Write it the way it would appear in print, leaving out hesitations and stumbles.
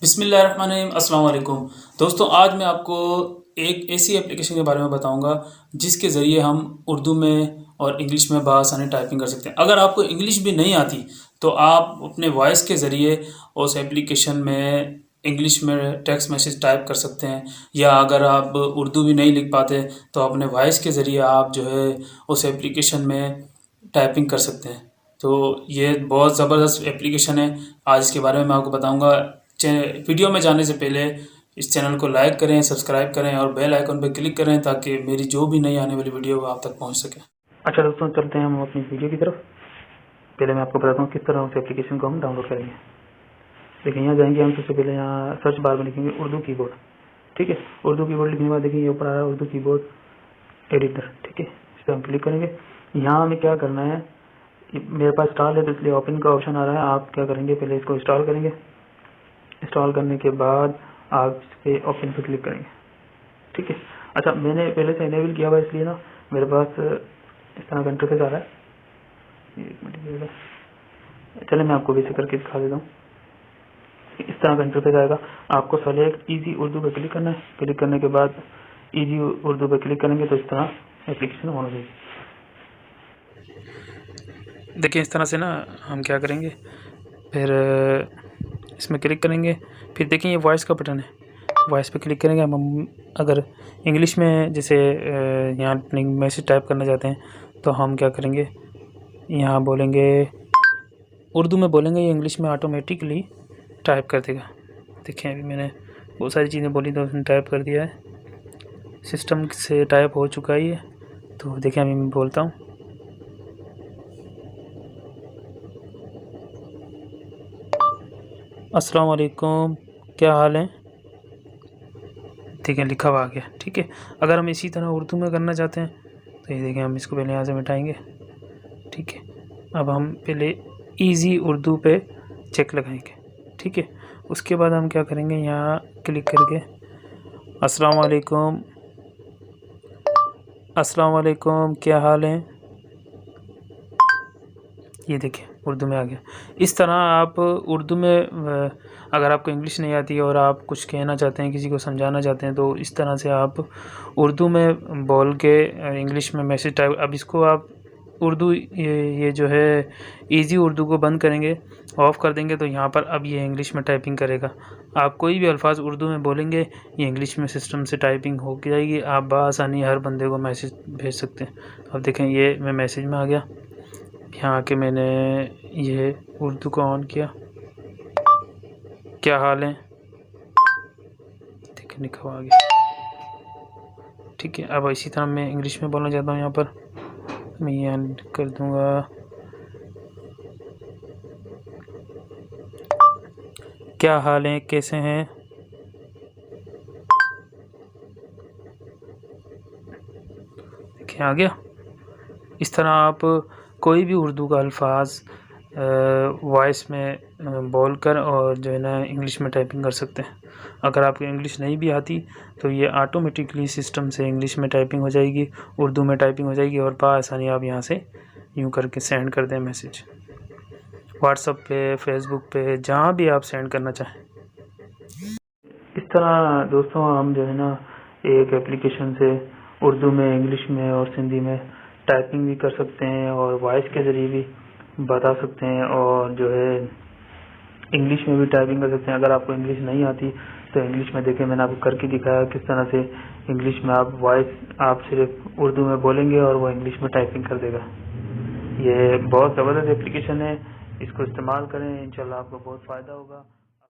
बिस्मिल्लाहिर्रहमानिर्रहीम, अस्सलाम वालेकुम। दोस्तों, आज मैं आपको एक ऐसी एप्लीकेशन के बारे में बताऊंगा जिसके ज़रिए हम उर्दू में और इंग्लिश में बआसानी टाइपिंग कर सकते हैं। अगर आपको इंग्लिश भी नहीं आती तो आप अपने वॉइस के ज़रिए उस एप्लीकेशन में इंग्लिश में टेक्स्ट मैसेज टाइप कर सकते हैं, या अगर आप उर्दू भी नहीं लिख पाते तो अपने वॉइस के ज़रिए आप जो है उस एप्लीकेशन में टाइपिंग कर सकते हैं। तो ये बहुत ज़बरदस्त एप्लीकेशन है। आज इसके बारे में मैं आपको बताऊंगा। वीडियो में जाने से पहले इस चैनल को लाइक करें, सब्सक्राइब करें और बेल आइकन पर क्लिक करें ताकि मेरी जो भी नई आने वाली वीडियो आप तक पहुंच सके। अच्छा दोस्तों, चलते हैं हम अपनी वीडियो की तरफ। पहले मैं आपको बताता हूँ किस तरह उस एप्लीकेशन को हम डाउनलोड करेंगे। देखिए, यहाँ जाएंगे हम। सबसे पहले यहाँ सर्च बार में लिखेंगे उर्दू कीबोर्ड। ठीक है, उर्दू कीबोर्ड लिखने के बाद देखिए ये ऊपर आ रहा है उर्दू कीबोर्ड एडिटर। ठीक है, इस पर हम क्लिक करेंगे। यहाँ हमें क्या करना है, मेरे पास इंस्टॉल है तो इसलिए ओपन का ऑप्शन आ रहा है। आप क्या करेंगे, पहले इसको इंस्टॉल करेंगे। इंस्टॉल करने के बाद आप इस पर ओपन पर क्लिक करेंगे। ठीक है, अच्छा मैंने पहले से इनेबल किया हुआ है इसलिए ना मेरे पास इस तरह का इंटरफेस आ रहा है। एक मिनट, चले मैं आपको वैसे करके दिखा देता हूँ। इस तरह का इंटरफेस आएगा। आपको सेलेक्ट इजी उर्दू पे क्लिक करना है। क्लिक करने के बाद इजी उर्दू पे क्लिक करेंगे तो इस तरह एप्लीकेशन ऑन हो जाएगी। देखिए, इस तरह से ना हम क्या करेंगे, फिर इसमें क्लिक करेंगे। फिर देखिए ये वॉइस का बटन है, वॉइस पे क्लिक करेंगे। हम अगर इंग्लिश में जैसे यहाँ अपनी मैसेज टाइप करना चाहते हैं तो हम क्या करेंगे, यहाँ बोलेंगे उर्दू में बोलेंगे, ये इंग्लिश में ऑटोमेटिकली टाइप कर देगा। देखिए अभी मैंने बहुत सारी चीज़ें बोली तो उसने टाइप कर दिया है, सिस्टम से टाइप हो चुका है ये। तो देखिए अभी मैं बोलता हूँ, अस्सलाम वालेकुम, क्या हाल है। ठीक है, लिखा हुआ आ गया। ठीक है, अगर हम इसी तरह उर्दू में करना चाहते हैं तो ये देखिए हम इसको पहले यहाँ से मिटाएंगे। ठीक है, अब हम पहले इजी उर्दू पे चेक लगाएंगे। ठीक है, उसके बाद हम क्या करेंगे, यहाँ क्लिक करके अस्सलाम वालेकुम, अस्सलाम वालेकुम, क्या हाल है। ये देखिए उर्दू में आ गया। इस तरह आप उर्दू में अगर आपको इंग्लिश नहीं आती और आप कुछ कहना चाहते हैं, किसी को समझाना चाहते हैं, तो इस तरह से आप उर्दू में बोल के इंग्लिश में मैसेज टाइप। अब इसको आप उर्दू ये जो है इजी उर्दू को बंद करेंगे, ऑफ़ कर देंगे, तो यहाँ पर अब ये इंग्लिश में टाइपिंग करेगा। आप कोई भी अल्फाज उर्दू में बोलेंगे, ये इंग्लिश में सिस्टम से टाइपिंग हो जाएगी। आप बआसानी हर बंदे को मैसेज भेज सकते हैं। अब देखें ये मैं मैसेज में आ गया। यहाँ आके मैंने ये उर्दू को ऑन किया, क्या हाल है, ठीक है, लिखा हुआ आ गया। ठीक है, अब इसी तरह मैं इंग्लिश में बोलना चाहता हूँ। यहाँ पर मैं यहाँ कर दूँगा, क्या हाल है, कैसे हैं। देखिए आ गया। इस तरह आप कोई भी उर्दू का अल्फाज वॉइस में बोलकर और जो है ना इंग्लिश में टाइपिंग कर सकते हैं। अगर आपको इंग्लिश नहीं भी आती तो ये ऑटोमेटिकली सिस्टम से इंग्लिश में टाइपिंग हो जाएगी, उर्दू में टाइपिंग हो जाएगी, और बआसानी आप यहाँ से यूँ करके सेंड कर दें मैसेज, व्हाट्सएप पे, फेसबुक पे, जहाँ भी आप सेंड करना चाहें। इस तरह दोस्तों हम जो है ना एक एप्लीकेशन से उर्दू में, इंग्लिश में और सिंधी में टाइपिंग भी कर सकते हैं और वॉइस के ज़रिए भी बता सकते हैं, और जो है इंग्लिश में भी टाइपिंग कर सकते हैं। अगर आपको इंग्लिश नहीं आती तो इंग्लिश में देखिए मैंने आपको करके दिखाया किस तरह से इंग्लिश में आप वॉइस आप सिर्फ उर्दू में बोलेंगे और वो इंग्लिश में टाइपिंग कर देगा। ये बहुत ज़बरदस्त एप्लीकेशन है, इसको इस्तेमाल करें, इंशाल्लाह आपको बहुत फ़ायदा होगा।